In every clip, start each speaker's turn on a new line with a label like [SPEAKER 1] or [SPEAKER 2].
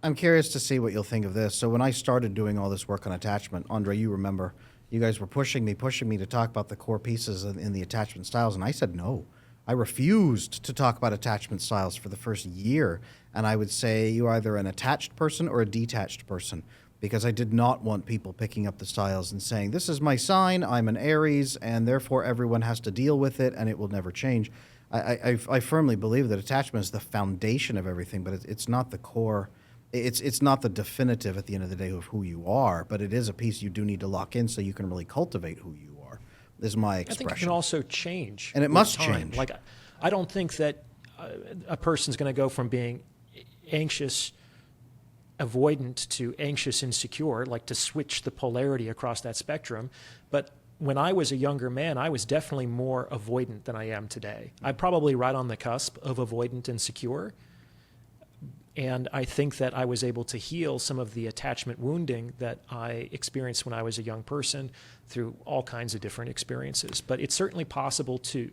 [SPEAKER 1] I'm curious to see what you'll think of this. So when I started doing all this work on attachment, Andre, you remember, you guys were pushing me to talk about the core pieces in the attachment styles, and I said no. I refused to talk about attachment styles for the first year, and I would say you're either an attached person or a detached person, because I did not want people picking up the styles and saying, this is my sign, I'm an Aries, and therefore everyone has to deal with it, and it will never change. I firmly believe that attachment is the foundation of everything, but it's not the core. It's not the definitive at the end of the day of who you are, but it is a piece you do need to lock in so you can really cultivate who you are, is my expression.
[SPEAKER 2] I think it can also change.
[SPEAKER 1] And it must change.
[SPEAKER 2] Like, I don't think that a person's going to go from being anxious avoidant to anxious insecure, like to switch the polarity across that spectrum. But when I was a younger man, I was definitely more avoidant than I am today. I'm probably right on the cusp of avoidant and secure. And I think that I was able to heal some of the attachment wounding that I experienced when I was a young person through all kinds of different experiences. But it's certainly possible to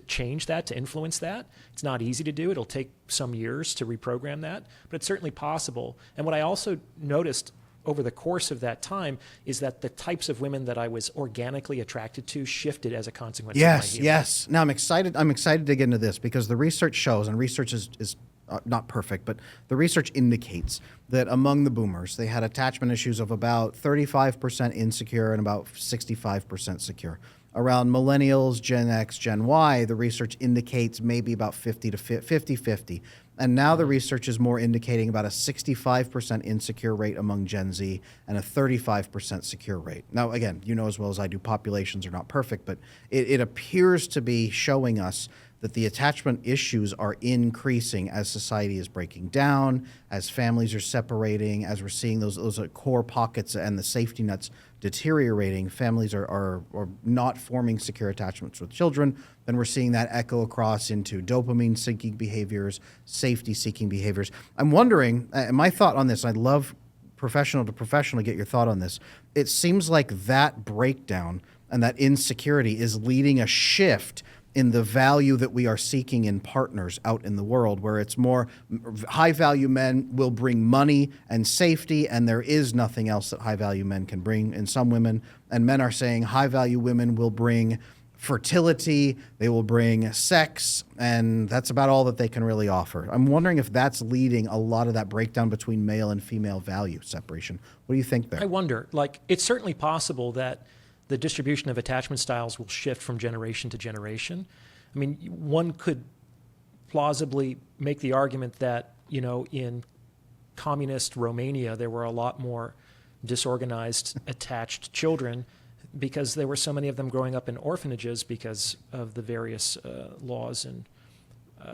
[SPEAKER 2] change that, to influence that. It's not easy to do. It'll take some years to reprogram that, but it's certainly possible. And what I also noticed over the course of that time is that the types of women that I was organically attracted to shifted as a consequence of my healing.
[SPEAKER 1] Yes. Now I'm excited to get into this because the research shows, and research is not perfect, but the research indicates that among the boomers, they had attachment issues of about 35% insecure and about 65% secure. Around millennials, Gen X, Gen Y, the research indicates maybe about 50-50. And now the research is more indicating about a 65% insecure rate among Gen Z and a 35% secure rate. Now, again, you know as well as I do, populations are not perfect, but it appears to be showing us that the attachment issues are increasing as society is breaking down, as families are separating, as we're seeing those core pockets and the safety nets deteriorating. Families are not forming secure attachments with children. Then we're seeing that echo across into dopamine-seeking behaviors, safety-seeking behaviors. I'm wondering, my thought on this, I'd love professional to professional to get your thought on this. It seems like that breakdown and that insecurity is leading a shift in the value that we are seeking in partners out in the world, where it's more high-value men will bring money and safety, and there is nothing else that high-value men can bring in some women. And men are saying high-value women will bring fertility, they will bring sex, and that's about all that they can really offer. I'm wondering if that's leading a lot of that breakdown between male and female value separation. What do you think there?
[SPEAKER 2] I wonder, it's certainly possible that the distribution of attachment styles will shift from generation to generation. I mean, one could plausibly make the argument that, in communist Romania, there were a lot more disorganized, attached children because there were so many of them growing up in orphanages because of the various laws and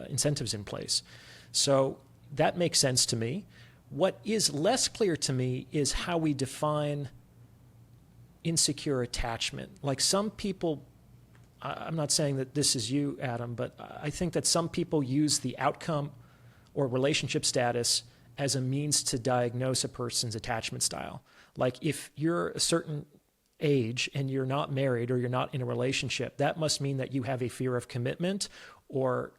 [SPEAKER 2] incentives in place. So that makes sense to me. What is less clear to me is how we define insecure attachment. Like some people, I'm not saying that this is you, Adam, but I think that some people use the outcome or relationship status as a means to diagnose a person's attachment style. Like if you're a certain age and you're not married or you're not in a relationship, that must mean that you have a fear of commitment, or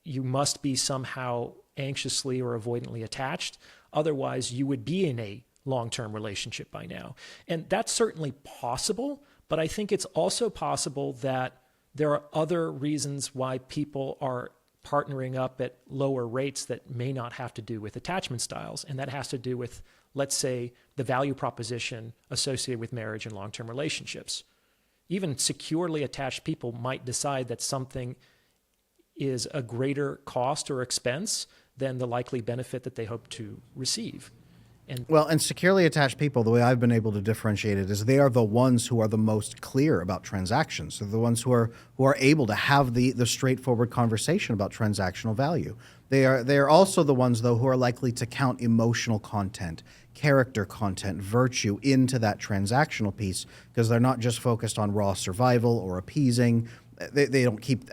[SPEAKER 2] you must be somehow anxiously or avoidantly attached. Otherwise, you would be in a long-term relationship by now. And that's certainly possible, but I think it's also possible that there are other reasons why people are partnering up at lower rates that may not have to do with attachment styles. And that has to do with, let's say, the value proposition associated with marriage and long-term relationships. Even securely attached people might decide that something is a greater cost or expense than the likely benefit that they hope to receive.
[SPEAKER 1] And securely attached people, the way I've been able to differentiate it is they are the ones who are the most clear about transactions. They're the ones who are able to have the straightforward conversation about transactional value. They are also the ones, though, who are likely to count emotional content, character content, virtue into that transactional piece, because they're not just focused on raw survival or appeasing. They don't keep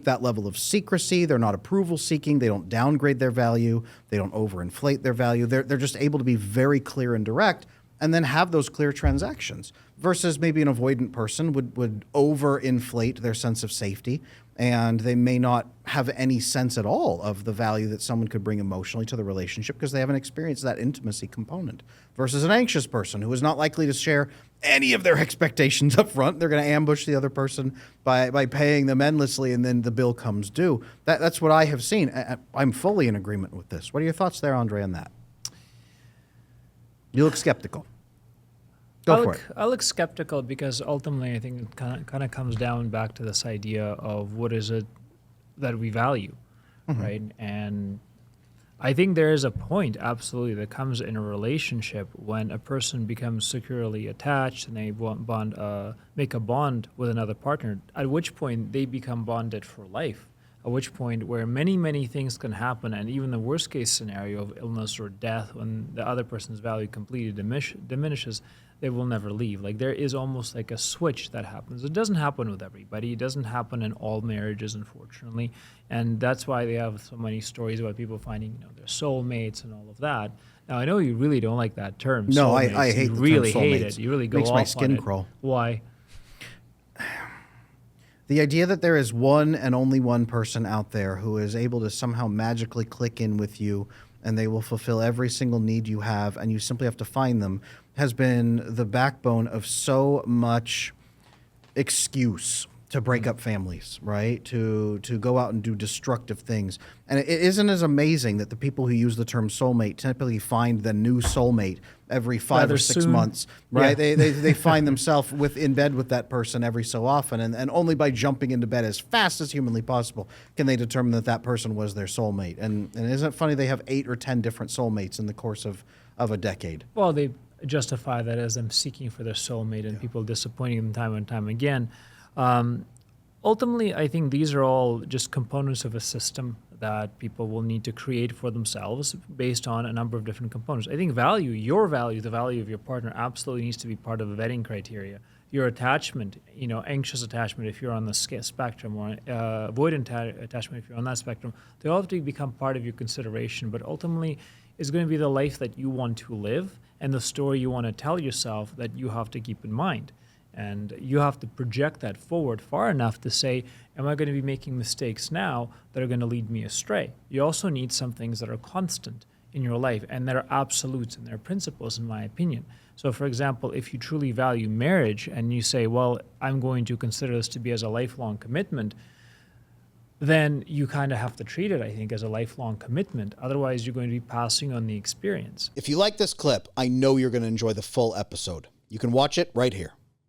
[SPEAKER 1] that level of secrecy. They're not approval seeking. They don't downgrade their value. They don't overinflate their value. They're just able to be very clear and direct, and then have those clear transactions. Versus maybe an avoidant person would overinflate their sense of safety and they may not have any sense at all of the value that someone could bring emotionally to the relationship because they haven't experienced that intimacy component, versus an anxious person who is not likely to share any of their expectations up front. They're going to ambush the other person by paying them endlessly, and then the bill comes due. That's what I have seen. I'm fully in agreement with this. What are your thoughts there, Andre, on that? You look skeptical. Go for it.
[SPEAKER 3] I look skeptical because ultimately I think it kind of comes down back to this idea of what is it that we value, right? And I think there is a point, absolutely, that comes in a relationship when a person becomes securely attached and they make a bond with another partner, at which point they become bonded for life. At which point where many, many things can happen, and even the worst case scenario of illness or death, when the other person's value completely diminishes, they will never leave. Like, there is almost like a switch that happens. It doesn't happen with everybody. It doesn't happen in all marriages, unfortunately. And that's why they have so many stories about people finding, their soulmates and all of that. Now, I know you really don't like that term.
[SPEAKER 1] No,
[SPEAKER 3] soulmates.
[SPEAKER 1] I hate the term
[SPEAKER 3] really hate
[SPEAKER 1] soulmates.
[SPEAKER 3] it. You really go
[SPEAKER 1] Makes
[SPEAKER 3] off
[SPEAKER 1] my skin
[SPEAKER 3] on it.
[SPEAKER 1] crawl.
[SPEAKER 3] Why?
[SPEAKER 1] The idea that there is one and only one person out there who is able to somehow magically click in with you and they will fulfill every single need you have and you simply have to find them has been the backbone of so much excuse to break up families, right? To go out and do destructive things. And it isn't as amazing that the people who use the term soulmate typically find the new soulmate every 5
[SPEAKER 3] Rather
[SPEAKER 1] or 6
[SPEAKER 3] soon.
[SPEAKER 1] months, right?
[SPEAKER 3] Yeah.
[SPEAKER 1] They find themselves in bed with that person every so often, and only by jumping into bed as fast as humanly possible can they determine that that person was their soulmate. And isn't it funny they have 8 or 10 different soulmates in the course of a decade?
[SPEAKER 3] Well, they justify that as them seeking for their soulmate and people disappointing them time and time again. Ultimately, I think these are all just components of a system that people will need to create for themselves based on a number of different components. I think value, your value, the value of your partner absolutely needs to be part of a vetting criteria. Your attachment, anxious attachment if you're on the spectrum, or avoidant attachment if you're on that spectrum, they all have to become part of your consideration, but ultimately it's going to be the life that you want to live and the story you want to tell yourself that you have to keep in mind. And you have to project that forward far enough to say, am I going to be making mistakes now that are going to lead me astray? You also need some things that are constant in your life, and that are absolutes and they're principles, in my opinion. So, for example, if you truly value marriage and you say, well, I'm going to consider this to be as a lifelong commitment, then you kind of have to treat it, I think, as a lifelong commitment. Otherwise, you're going to be passing on the experience.
[SPEAKER 1] If you like this clip, I know you're going to enjoy the full episode. You can watch it right here.